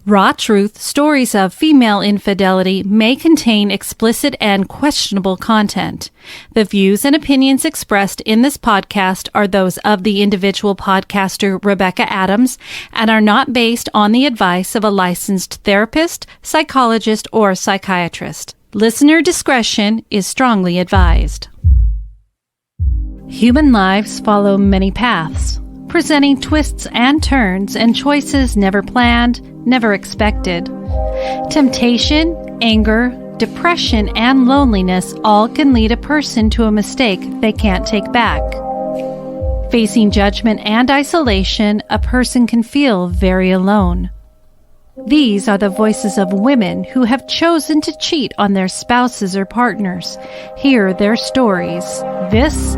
Raw Truth Stories of Female Infidelity may contain explicit and questionable content. The views and opinions expressed in this podcast are those of the individual podcaster Rebecca Adams and are not based on the advice of a licensed therapist, psychologist, or psychiatrist. Listener discretion is strongly advised. Human lives follow many paths, presenting twists and turns and choices never planned, never expected. Temptation, anger, depression, and loneliness all can lead a person to a mistake they can't take back. Facing judgment and isolation, a person can feel very alone. These are the voices of women who have chosen to cheat on their spouses or partners. Hear their stories. This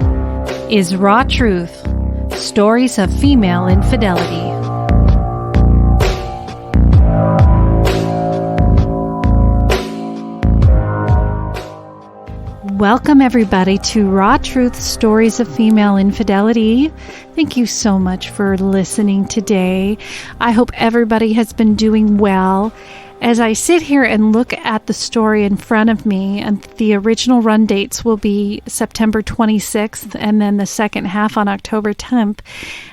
is Raw Truth, Stories of Female Infidelity. Welcome, everybody, to Raw Truth Stories of Female Infidelity. Thank you so much for listening today. I hope everybody has been doing well. As I sit here and look at the story in front of me, and the original run dates will be September 26th and then the second half on October 10th,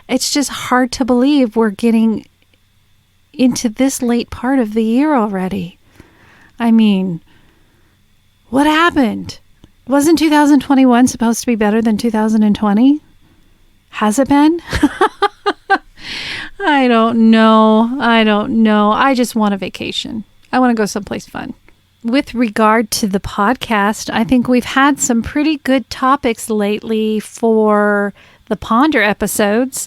it's just hard to believe we're getting into this late part of the year already. I mean, what happened? Wasn't 2021 supposed to be better than 2020? Has it been? I don't know. I just want a vacation. I want to go someplace fun. With regard to the podcast, I think we've had some pretty good topics lately for the Ponder episodes.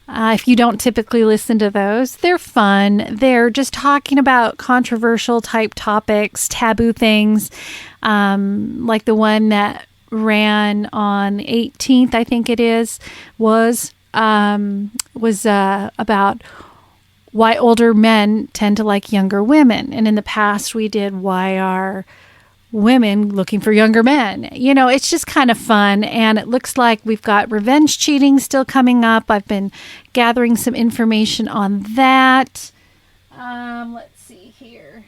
If you don't typically listen to those, they're fun. They're just talking about controversial type topics, taboo things, like the one that ran on 18th, I think it is, was about why older men tend to like younger women. And in the past, we did why are women looking for younger men. You know, it's just kind of fun. And it looks like we've got revenge cheating still coming up. I've been gathering some information on that. Let's see here.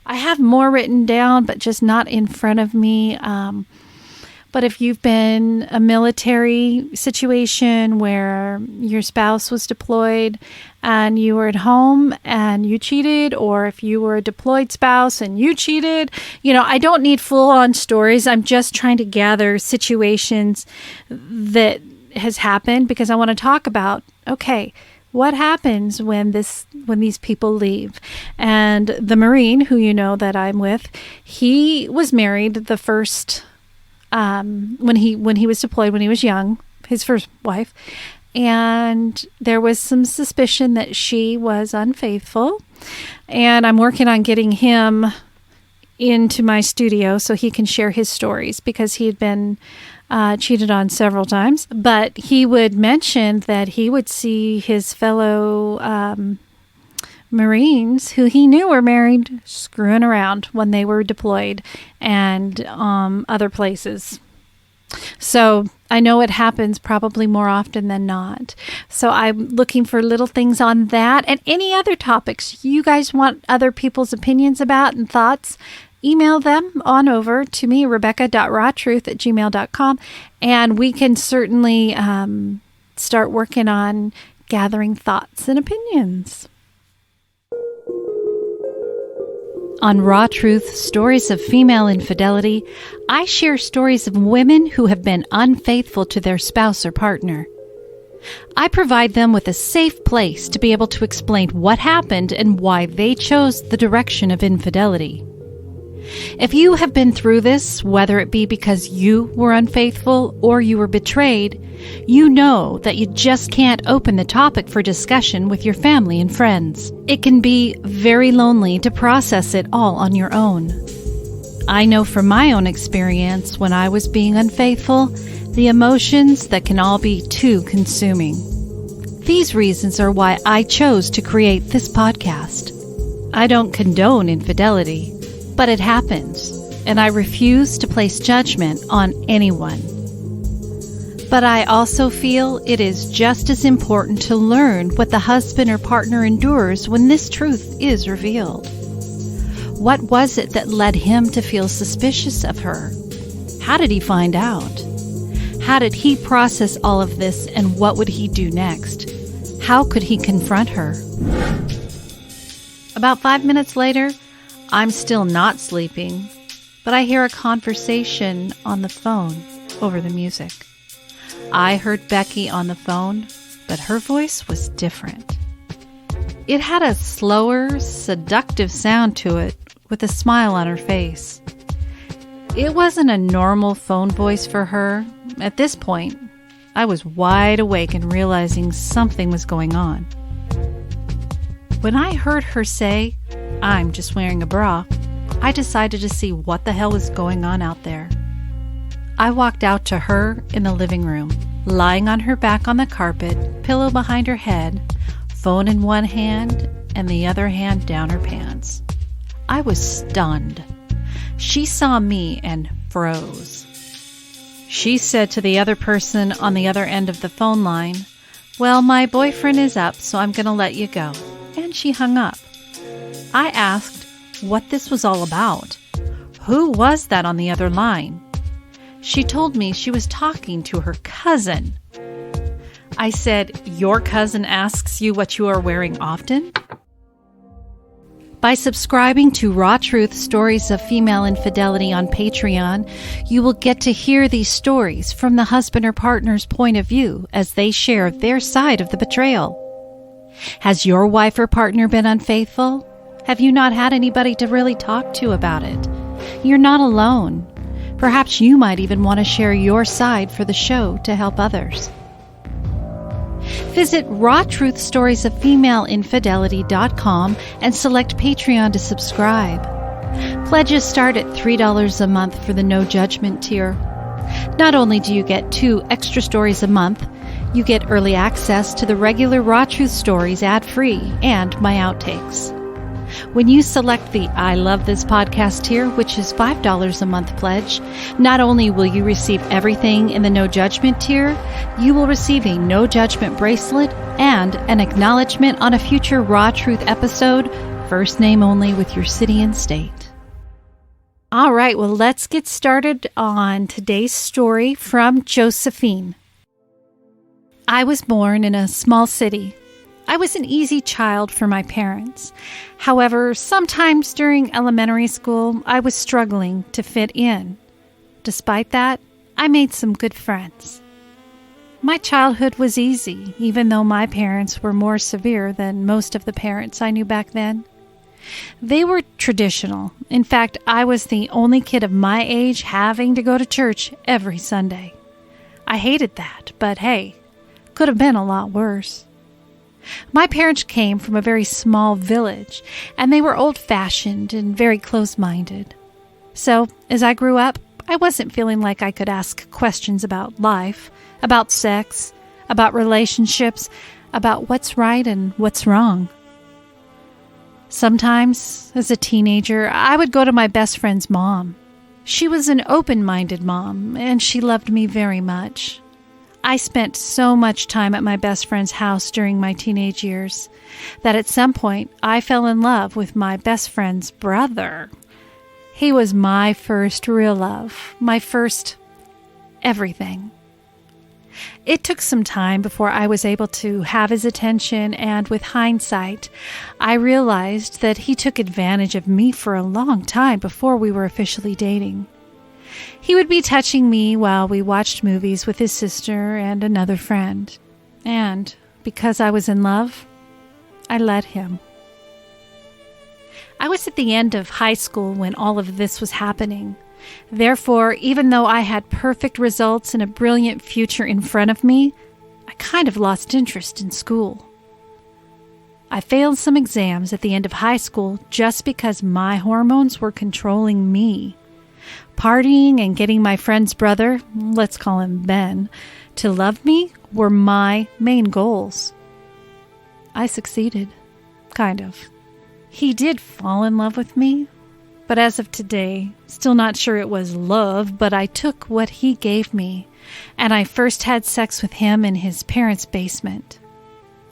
I have more written down, but just not in front of me. But if you've been a military situation where your spouse was deployed and you were at home and you cheated, or if you were a deployed spouse and you cheated, you know, I don't need full-on stories. I'm just trying to gather situations that has happened because I want to talk about, okay, what happens when these people leave? And the Marine, who you know that I'm with, he was married the first when he was deployed when he was young, his first wife, and there was some suspicion that she was unfaithful, and I'm working on getting him into my studio so he can share his stories because he had been cheated on several times. But he would mention that he would see his fellow Marines who he knew were married screwing around when they were deployed and other places. So I know it happens probably more often than not. So I'm looking for little things on that and any other topics you guys want other people's opinions about and thoughts. Email them on over to me, rebecca.rawtruth@gmail.com, and we can certainly start working on gathering thoughts and opinions. On Raw Truth, Stories of Female Infidelity, I share stories of women who have been unfaithful to their spouse or partner. I provide them with a safe place to be able to explain what happened and why they chose the direction of infidelity. If you have been through this, whether it be because you were unfaithful or you were betrayed, you know that you just can't open the topic for discussion with your family and friends. It can be very lonely to process it all on your own. I know from my own experience when I was being unfaithful, the emotions that can all be too consuming. These reasons are why I chose to create this podcast. I don't condone infidelity, but it happens, and I refuse to place judgment on anyone. But I also feel it is just as important to learn what the husband or partner endures when this truth is revealed. What was it that led him to feel suspicious of her? How did he find out? How did he process all of this, and what would he do next? How could he confront her? About 5 minutes later, I'm still not sleeping, but I hear a conversation on the phone over the music. I heard Becky on the phone, but her voice was different. It had a slower, seductive sound to it, with a smile on her face. It wasn't a normal phone voice for her. At this point, I was wide awake and realizing something was going on. When I heard her say, "I'm just wearing a bra," I decided to see what the hell was going on out there. I walked out to her in the living room, lying on her back on the carpet, pillow behind her head, phone in one hand and the other hand down her pants. I was stunned. She saw me and froze. She said to the other person on the other end of the phone line, "Well, my boyfriend is up, so I'm going to let you go." And she hung up. I asked what this was all about. Who was that on the other line? She told me she was talking to her cousin. I said, "Your cousin asks you what you are wearing often?" By subscribing to Raw Truth Stories of Female Infidelity on Patreon, you will get to hear these stories from the husband or partner's point of view as they share their side of the betrayal. Has your wife or partner been unfaithful? Have you not had anybody to really talk to about it? You're not alone. Perhaps you might even want to share your side for the show to help others. Visit rawtruthstoriesofFemaleInfidelity.com and select Patreon to subscribe. Pledges start at $3 a month for the No Judgment tier. Not only do you get 2 extra stories a month, you get early access to the regular Raw Truth stories ad-free and my outtakes. When you select the I Love This Podcast tier, which is $5 a month pledge, not only will you receive everything in the No Judgment tier, you will receive a No Judgment bracelet and an acknowledgement on a future Raw Truth episode, first name only with your city and state. All right, well, let's get started on today's story from Josephine. I was born in a small city. I was an easy child for my parents. However, sometimes during elementary school, I was struggling to fit in. Despite that, I made some good friends. My childhood was easy, even though my parents were more severe than most of the parents I knew back then. They were traditional. In fact, I was the only kid of my age having to go to church every Sunday. I hated that, but hey, could have been a lot worse. My parents came from a very small village, and they were old-fashioned and very close-minded. So, as I grew up, I wasn't feeling like I could ask questions about life, about sex, about relationships, about what's right and what's wrong. Sometimes, as a teenager, I would go to my best friend's mom. She was an open-minded mom, and she loved me very much. I spent so much time at my best friend's house during my teenage years that at some point I fell in love with my best friend's brother. He was my first real love, my first everything. It took some time before I was able to have his attention, and with hindsight, I realized that he took advantage of me for a long time before we were officially dating. He would be touching me while we watched movies with his sister and another friend. And because I was in love, I let him. I was at the end of high school when all of this was happening. Therefore, even though I had perfect results and a brilliant future in front of me, I kind of lost interest in school. I failed some exams at the end of high school just because my hormones were controlling me. Partying and getting my friend's brother, let's call him Ben, to love me were my main goals. I succeeded. Kind of. He did fall in love with me, But as of today, still not sure it was love, but I took what he gave me, and I first had sex with him in his parents' basement.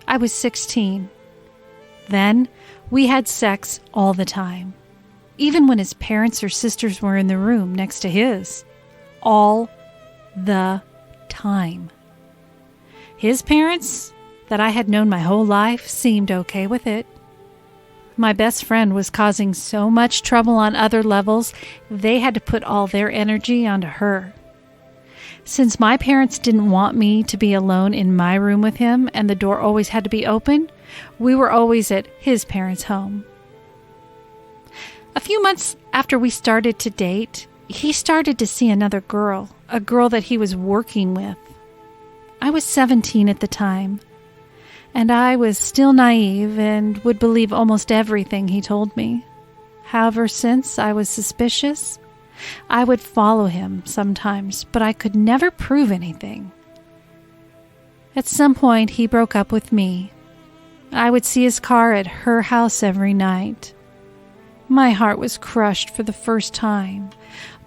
I was 16. Then, we had sex all the time, even when his parents or sisters were in the room next to his. All the time. His parents, that I had known my whole life, seemed okay with it. My best friend was causing so much trouble on other levels, they had to put all their energy onto her. Since my parents didn't want me to be alone in my room with him and the door always had to be open, we were always at his parents' home. A few months after we started to date, he started to see another girl, a girl that he was working with. I was 17 at the time, and I was still naive and would believe almost everything he told me. However, since I was suspicious, I would follow him sometimes, but I could never prove anything. At some point, he broke up with me. I would see his car at her house every night. My heart was crushed for the first time,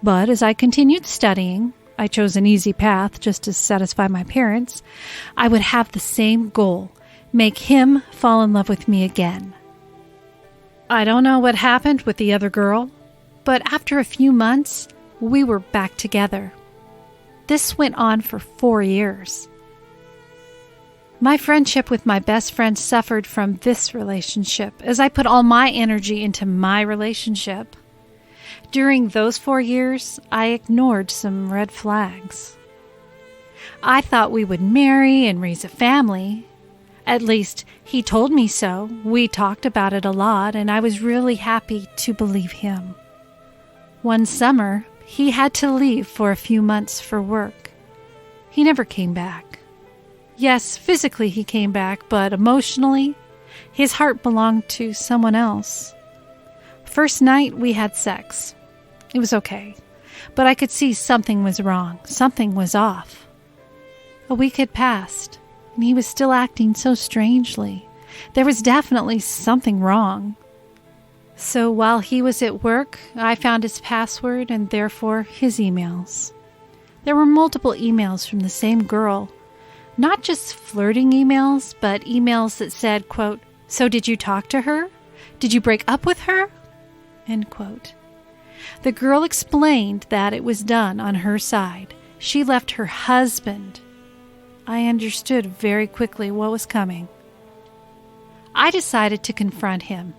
but as I continued studying, I chose an easy path just to satisfy my parents. I would have the same goal, make him fall in love with me again. I don't know what happened with the other girl, but after a few months, we were back together. This went on for 4 years. My friendship with my best friend suffered from this relationship as I put all my energy into my relationship. During those 4 years, I ignored some red flags. I thought we would marry and raise a family. At least, he told me so. We talked about it a lot, and I was really happy to believe him. One summer, he had to leave for a few months for work. He never came back. Yes, physically he came back, but emotionally, his heart belonged to someone else. First night, we had sex. It was okay, but I could see something was wrong. Something was off. A week had passed, and he was still acting so strangely. There was definitely something wrong. So while he was at work, I found his password and therefore his emails. There were multiple emails from the same girl. Not just flirting emails, but emails that said, quote, "So did you talk to her? Did you break up with her?" End quote. The girl explained that it was done on her side. She left her husband. I understood very quickly what was coming. I decided to confront him.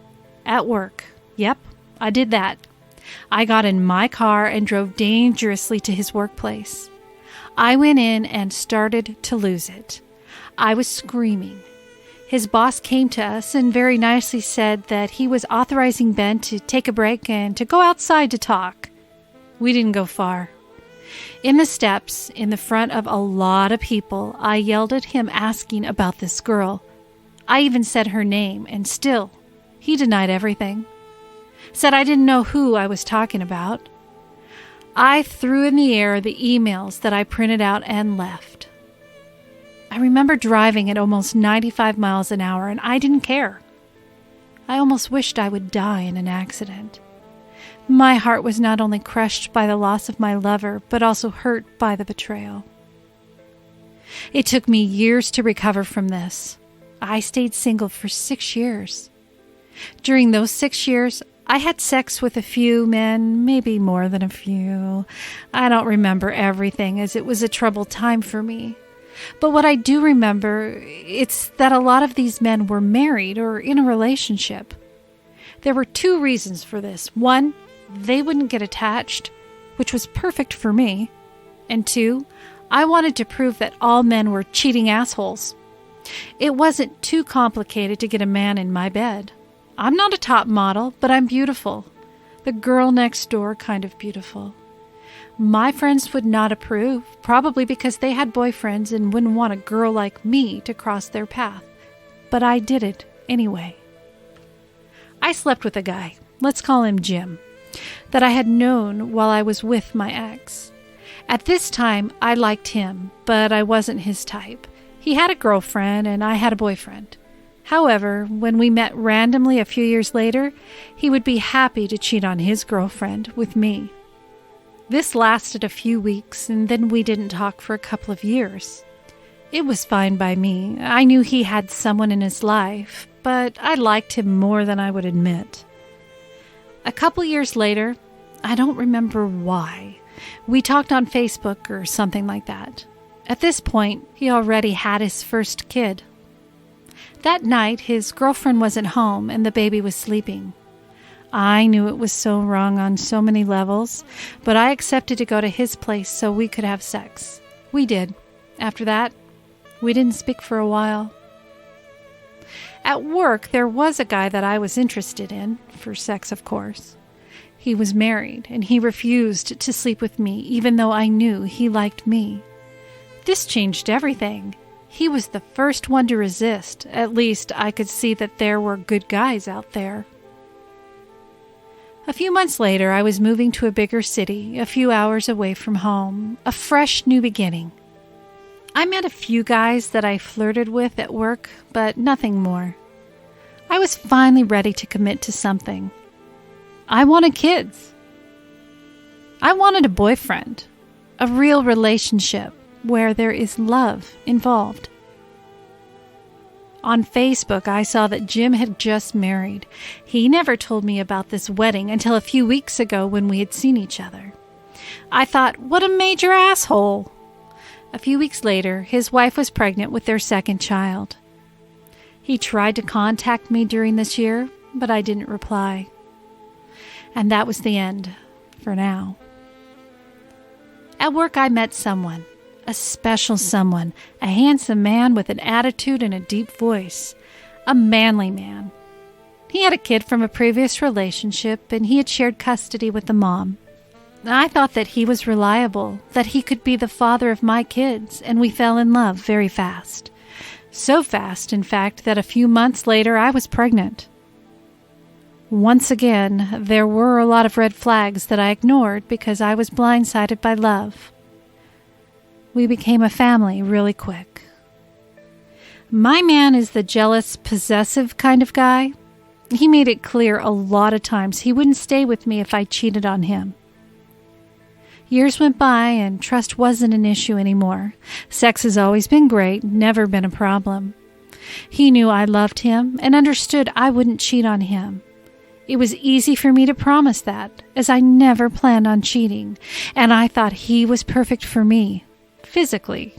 At work. Yep, I did that. I got in my car and drove dangerously to his workplace. I went in and started to lose it. I was screaming. His boss came to us and very nicely said that he was authorizing Ben to take a break and to go outside to talk. We didn't go far. In the steps, in the front of a lot of people, I yelled at him asking about this girl. I even said her name, and still, he denied everything. Said I didn't know who I was talking about. I threw in the air the emails that I printed out and left. I remember driving at almost 95 miles an hour, and I didn't care. I almost wished I would die in an accident. My heart was not only crushed by the loss of my lover, but also hurt by the betrayal. It took me years to recover from this. I stayed single for 6 years. During those 6 years, I had sex with a few men, maybe more than a few. I don't remember everything as it was a troubled time for me. But what I do remember, it's that a lot of these men were married or in a relationship. There were 2 reasons for this. 1, they wouldn't get attached, which was perfect for me. And 2, I wanted to prove that all men were cheating assholes. It wasn't too complicated to get a man in my bed. I'm not a top model, but I'm beautiful. The girl next door kind of beautiful. My friends would not approve, probably because they had boyfriends and wouldn't want a girl like me to cross their path. But I did it anyway. I slept with a guy, let's call him Jim, that I had known while I was with my ex. At this time, I liked him, but I wasn't his type. He had a girlfriend and I had a boyfriend. However, when we met randomly a few years later, he would be happy to cheat on his girlfriend with me. This lasted a few weeks, and then we didn't talk for a couple of years. It was fine by me. I knew he had someone in his life, but I liked him more than I would admit. A couple years later, I don't remember why, we talked on Facebook or something like that. At this point, he already had his first kid. That night, his girlfriend wasn't home and the baby was sleeping. I knew it was so wrong on so many levels, but I accepted to go to his place so we could have sex. We did. After that, we didn't speak for a while. At work, there was a guy that I was interested in, for sex, of course. He was married, and he refused to sleep with me, even though I knew he liked me. This changed everything. He was the first one to resist. At least I could see that there were good guys out there. A few months later, I was moving to a bigger city, a few hours away from home, a fresh new beginning. I met a few guys that I flirted with at work, but nothing more. I was finally ready to commit to something. I wanted kids. I wanted a boyfriend, a real relationship where there is love involved. On Facebook, I saw that Jim had just married. He never told me about this wedding until a few weeks ago when we had seen each other. I thought, what a major asshole. A few weeks later, his wife was pregnant with their second child. He tried to contact me during this year, but I didn't reply. And that was the end, for now. At work, I met someone. A special someone, a handsome man with an attitude and a deep voice, a manly man. He had a kid from a previous relationship, and he had shared custody with the mom. I thought that he was reliable, that he could be the father of my kids, and we fell in love very fast. So fast, in fact, that a few months later I was pregnant. Once again, there were a lot of red flags that I ignored because I was blindsided by love. We became a family really quick. My man is the jealous, possessive kind of guy. He made it clear a lot of times he wouldn't stay with me if I cheated on him. Years went by and trust wasn't an issue anymore. Sex has always been great, never been a problem. He knew I loved him and understood I wouldn't cheat on him. It was easy for me to promise that, as I never planned on cheating, and I thought he was perfect for me. Physically.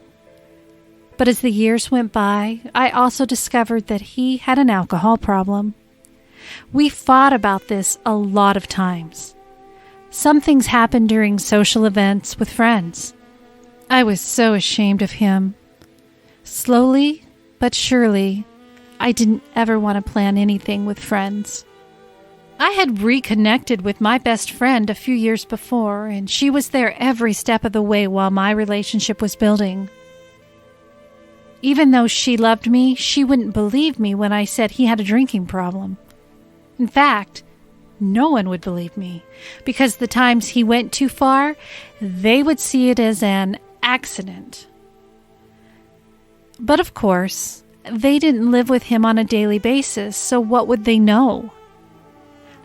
But as the years went by, I also discovered that he had an alcohol problem. We fought about this a lot of times. Some things happened during social events with friends. I was so ashamed of him. Slowly but surely, I didn't ever want to plan anything with friends. I had reconnected with my best friend a few years before, and she was there every step of the way while my relationship was building. Even though she loved me, she wouldn't believe me when I said he had a drinking problem. In fact, no one would believe me, because the times he went too far, they would see it as an accident. But of course, they didn't live with him on a daily basis, so what would they know?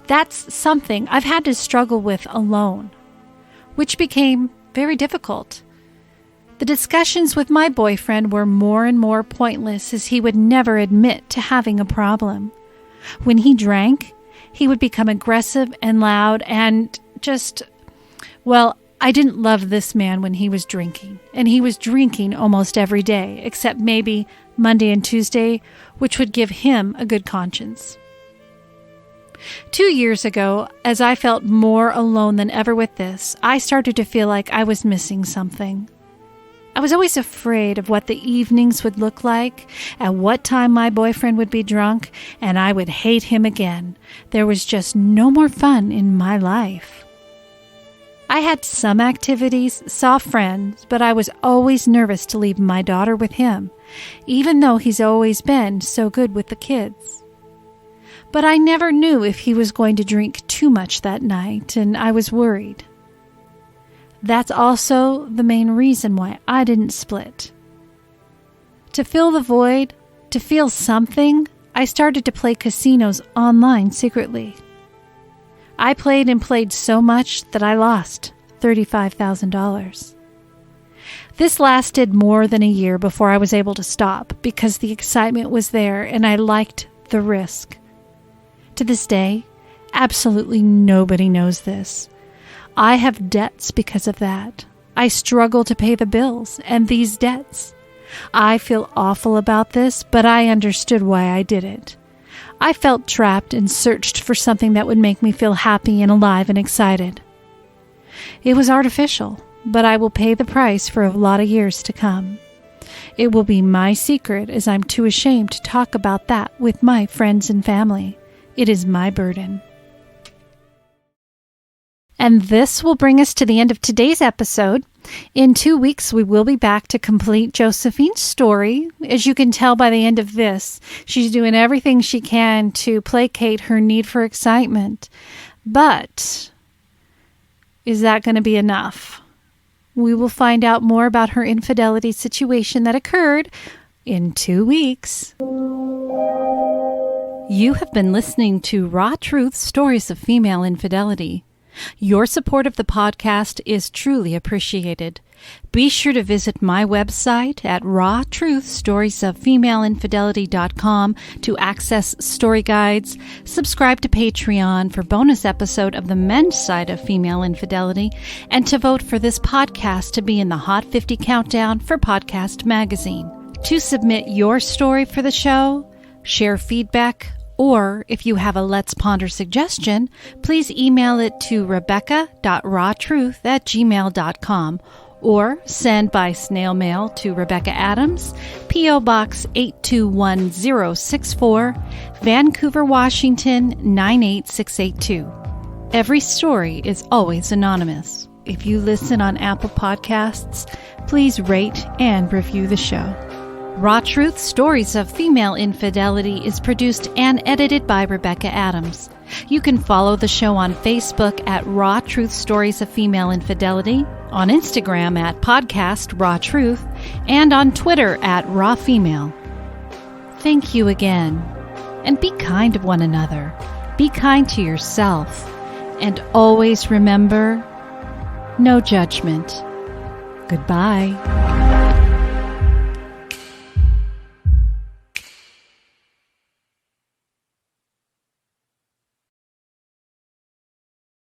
That's something I've had to struggle with alone, which became very difficult. The discussions with my boyfriend were more and more pointless as he would never admit to having a problem. When he drank, he would become aggressive and loud and I didn't love this man when he was drinking, and he was drinking almost every day, except maybe Monday and Tuesday, which would give him a good conscience. 2 years ago, as I felt more alone than ever with this, I started to feel like I was missing something. I was always afraid of what the evenings would look like, at what time my boyfriend would be drunk, and I would hate him again. There was just no more fun in my life. I had some activities, saw friends, but I was always nervous to leave my daughter with him, even though he's always been so good with the kids. But I never knew if he was going to drink too much that night, and I was worried. That's also the main reason why I didn't split. To fill the void, to feel something, I started to play casinos online secretly. I played and played so much that I lost $35,000. This lasted more than a year before I was able to stop because the excitement was there and I liked the risk. To this day, absolutely nobody knows this. I have debts because of that. I struggle to pay the bills and these debts. I feel awful about this, but I understood why I did it. I felt trapped and searched for something that would make me feel happy and alive and excited. It was artificial, but I will pay the price for a lot of years to come. It will be my secret as I'm too ashamed to talk about that with my friends and family. It is my burden. And this will bring us to the end of today's episode. In 2 weeks, we will be back to complete Josephine's story. As you can tell by the end of this, she's doing everything she can to placate her need for excitement. But is that going to be enough? We will find out more about her infidelity situation that occurred in 2 weeks. You have been listening to Raw Truth Stories of Female Infidelity. Your support of the podcast is truly appreciated. Be sure to visit my website at rawtruthstoriesoffemaleinfidelity.com to access story guides, subscribe to Patreon for bonus episode of the men's side of female infidelity, and to vote for this podcast to be in the Hot 50 Countdown for Podcast Magazine. To submit your story for the show, share feedback, or if you have a Let's Ponder suggestion, please email it to rebecca.rawtruth@gmail.com or send by snail mail to Rebecca Adams, P.O. Box 821064, Vancouver, Washington 98682. Every story is always anonymous. If you listen on Apple Podcasts, please rate and review the show. Raw Truth Stories of Female Infidelity is produced and edited by Rebecca Adams. You can follow the show on Facebook at Raw Truth Stories of Female Infidelity, on Instagram at Podcast Raw Truth, and on Twitter at Raw Female. Thank you again, and be kind to one another. Be kind to yourself, and always remember, no judgment. Goodbye.